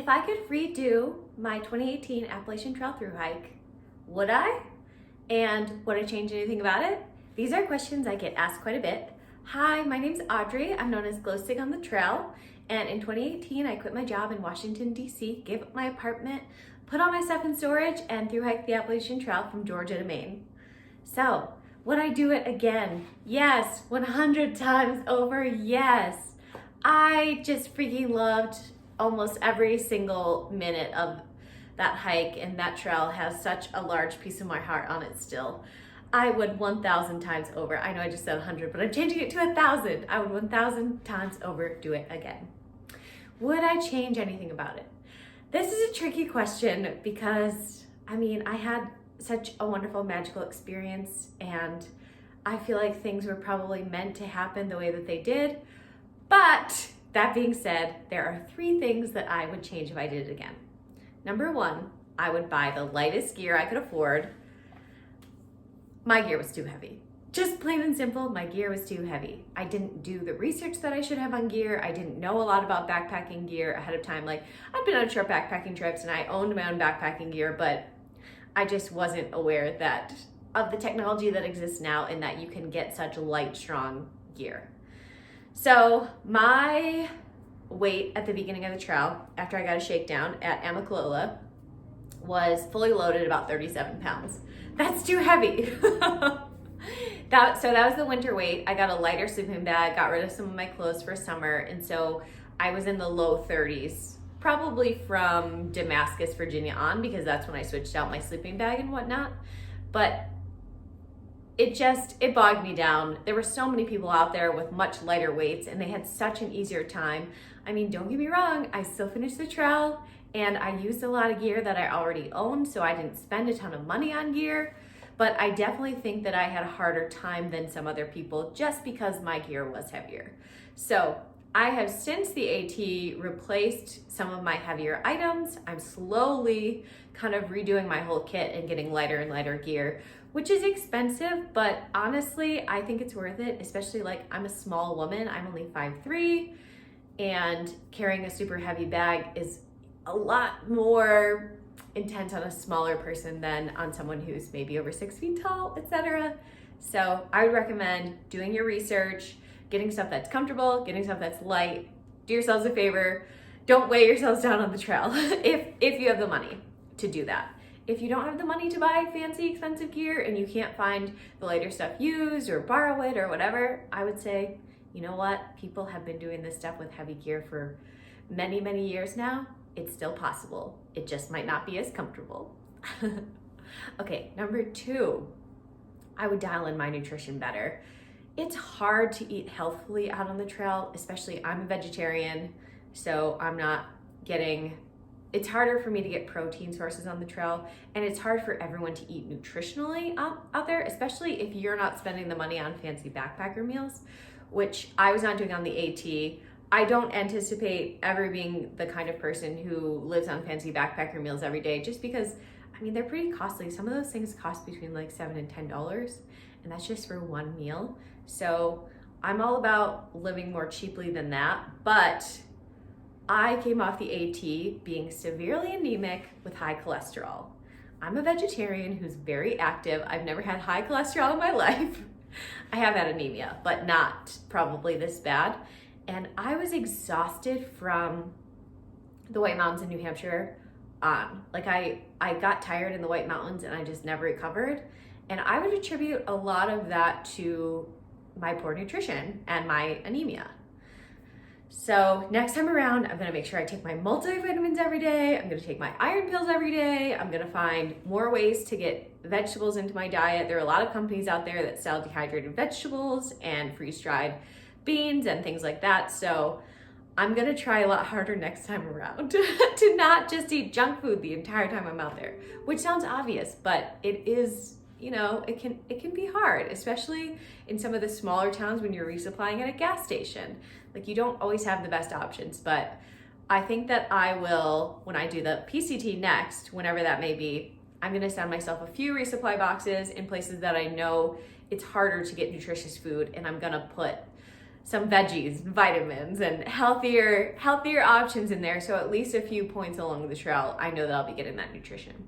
If I could redo my 2018 Appalachian Trail Thru-Hike, would I? And would I change anything about it? These are questions I get asked quite a bit. Hi, my name's Audrey. I'm known as Glow Stick on the Trail. And in 2018, I quit my job in Washington, D.C., gave up my apartment, put all my stuff in storage, and thru-hiked the Appalachian Trail from Georgia to Maine. So, would I do it again? Yes, 100 times over, yes. I just freaking loved almost every single minute of that hike, and that trail has such a large piece of my heart on it still. I would 1,000 times over. I know I just said 100, but I'm changing it to 1,000. I would 1,000 times over do it again. Would I change anything about it? This is a tricky question because, I had such a wonderful, magical experience, and I feel like things were probably meant to happen the way that they did. But that being said, there are 3 things that I would change if I did it again. Number 1, I would buy the lightest gear I could afford. My gear was too heavy. Just plain and simple, my gear was too heavy. I didn't do the research that I should have on gear. I didn't know a lot about backpacking gear ahead of time. Like, I've been on short backpacking trips and I owned my own backpacking gear, but I just wasn't aware that of the technology that exists now and that you can get such light, strong gear. So my weight at the beginning of the trail, after I got a shakedown at Amicalola, was fully loaded about 37 pounds. That's too heavy. So that was the winter weight. I got a lighter sleeping bag, got rid of some of my clothes for summer, and so I was in the low 30s, probably from Damascus, Virginia on, because that's when I switched out my sleeping bag and whatnot. But it bogged me down. There were so many people out there with much lighter weights, and they had such an easier time. Don't get me wrong, I still finished the trail, and I used a lot of gear that I already owned, so I didn't spend a ton of money on gear. But I definitely think that I had a harder time than some other people just because my gear was heavier. So I have since the AT replaced some of my heavier items. I'm slowly kind of redoing my whole kit and getting lighter and lighter gear, which is expensive, but honestly, I think it's worth it, especially like I'm a small woman. I'm only 5'3", and carrying a super heavy bag is a lot more intense on a smaller person than on someone who's maybe over 6 feet tall, etc. So I would recommend doing your research, getting stuff that's comfortable, getting stuff that's light. Do yourselves a favor. Don't weigh yourselves down on the trail if you have the money to do that. If you don't have the money to buy fancy, expensive gear and you can't find the lighter stuff used or borrow it or whatever, I would say, you know what? People have been doing this stuff with heavy gear for many, many years now. It's still possible. It just might not be as comfortable. Okay, number 2, I would dial in my nutrition better. It's hard to eat healthfully out on the trail, especially I'm a vegetarian, so it's harder for me to get protein sources on the trail, and it's hard for everyone to eat nutritionally out there, especially if you're not spending the money on fancy backpacker meals, which I was not doing on the AT. I don't anticipate ever being the kind of person who lives on fancy backpacker meals every day, just because, they're pretty costly. Some of those things cost between like $7 and $10, and that's just for one meal. So I'm all about living more cheaply than that, but I came off the AT being severely anemic with high cholesterol. I'm a vegetarian who's very active. I've never had high cholesterol in my life. I have had anemia, but not probably this bad. And I was exhausted from the White Mountains in New Hampshire on. Like I got tired in the White Mountains and I just never recovered. And I would attribute a lot of that to my poor nutrition and my anemia. So next time around, I'm gonna make sure I take my multivitamins every day. I'm gonna take my iron pills every day. I'm gonna find more ways to get vegetables into my diet. There are a lot of companies out there that sell dehydrated vegetables and freeze-dried beans and things like that. So I'm gonna try a lot harder next time around to not just eat junk food the entire time I'm out there, which sounds obvious, but it is, it can be hard, especially in some of the smaller towns when you're resupplying at a gas station. Like, you don't always have the best options, but I think that I will, when I do the PCT next, whenever that may be, I'm gonna send myself a few resupply boxes in places that I know it's harder to get nutritious food, and I'm gonna put some veggies, vitamins, and healthier options in there. So at least a few points along the trail, I know that I'll be getting that nutrition.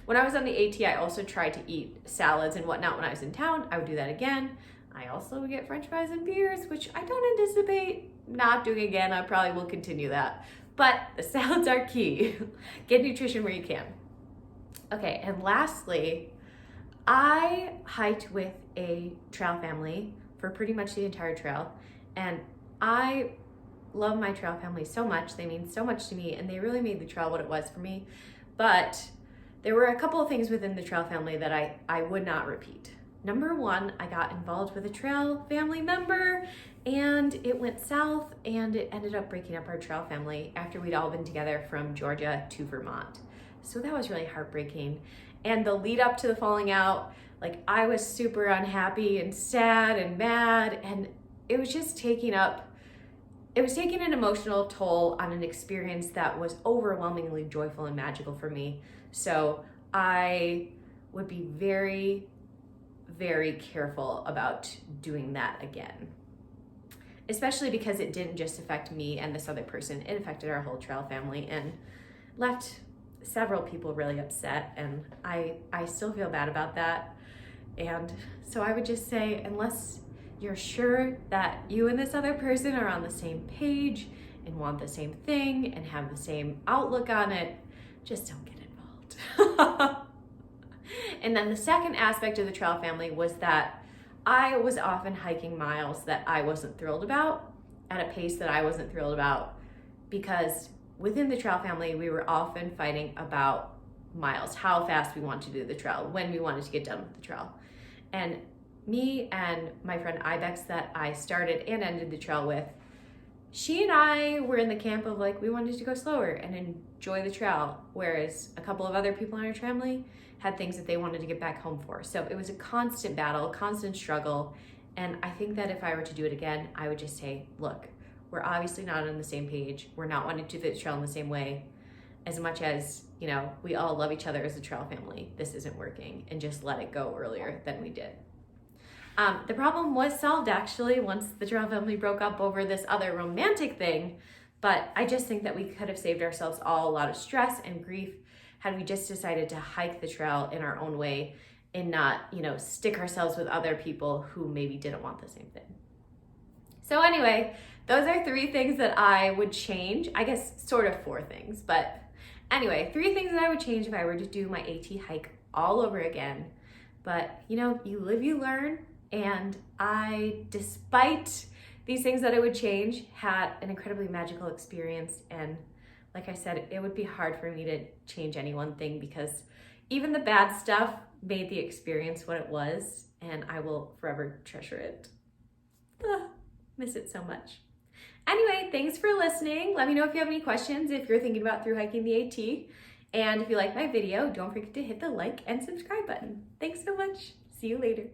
When I was on the AT, I also tried to eat salads and whatnot when I was in town. I would do that again. I also would get French fries and beers, which I don't anticipate not doing again. I probably will continue that. But the salads are key. Get nutrition where you can. Okay, and lastly, I hiked with a trail family for pretty much the entire trail. And I love my trail family so much. They mean so much to me, and they really made the trail what it was for me. But there were a couple of things within the trail family that I would not repeat. Number one, I got involved with a trail family member, and it went south, and it ended up breaking up our trail family after we'd all been together from Georgia to Vermont. So that was really heartbreaking. And the lead up to the falling out, like, I was super unhappy and sad and mad, and it was just taking an emotional toll on an experience that was overwhelmingly joyful and magical for me. So I would be very, very careful about doing that again, especially because it didn't just affect me and this other person. It affected our whole trail family and left several people really upset, and I still feel bad about that. And so I would just say, unless you're sure that you and this other person are on the same page and want the same thing and have the same outlook on it, just don't get involved. And then the second aspect of the trail family was that I was often hiking miles that I wasn't thrilled about at a pace that I wasn't thrilled about, because within the trail family, we were often fighting about miles, how fast we wanted to do the trail, when we wanted to get done with the trail. And me and my friend Ibex that I started and ended the trail with, she and I were in the camp of like, we wanted to go slower and enjoy the trail, whereas a couple of other people in our family had things that they wanted to get back home for. So it was a constant battle, constant struggle. And I think that if I were to do it again, I would just say, look, we're obviously not on the same page. We're not wanting to do the trail in the same way. As much as, you know, we all love each other as a trail family, this isn't working, and just let it go earlier than we did. The problem was solved actually once the trail family broke up over this other romantic thing, but I just think that we could have saved ourselves all a lot of stress and grief had we just decided to hike the trail in our own way and not, you know, stick ourselves with other people who maybe didn't want the same thing. So anyway, those are 3 things that I would change. I guess sort of 4 things, but anyway, 3 things that I would change if I were to do my AT hike all over again. But you know, you live, you learn. And I, despite these things that I would change, had an incredibly magical experience. And like I said, it would be hard for me to change any one thing, because even the bad stuff made the experience what it was, and I will forever treasure it. Miss it so much. Anyway, thanks for listening. Let me know if you have any questions, if you're thinking about through hiking the AT. And if you like my video, don't forget to hit the like and subscribe button. Thanks so much. See you later.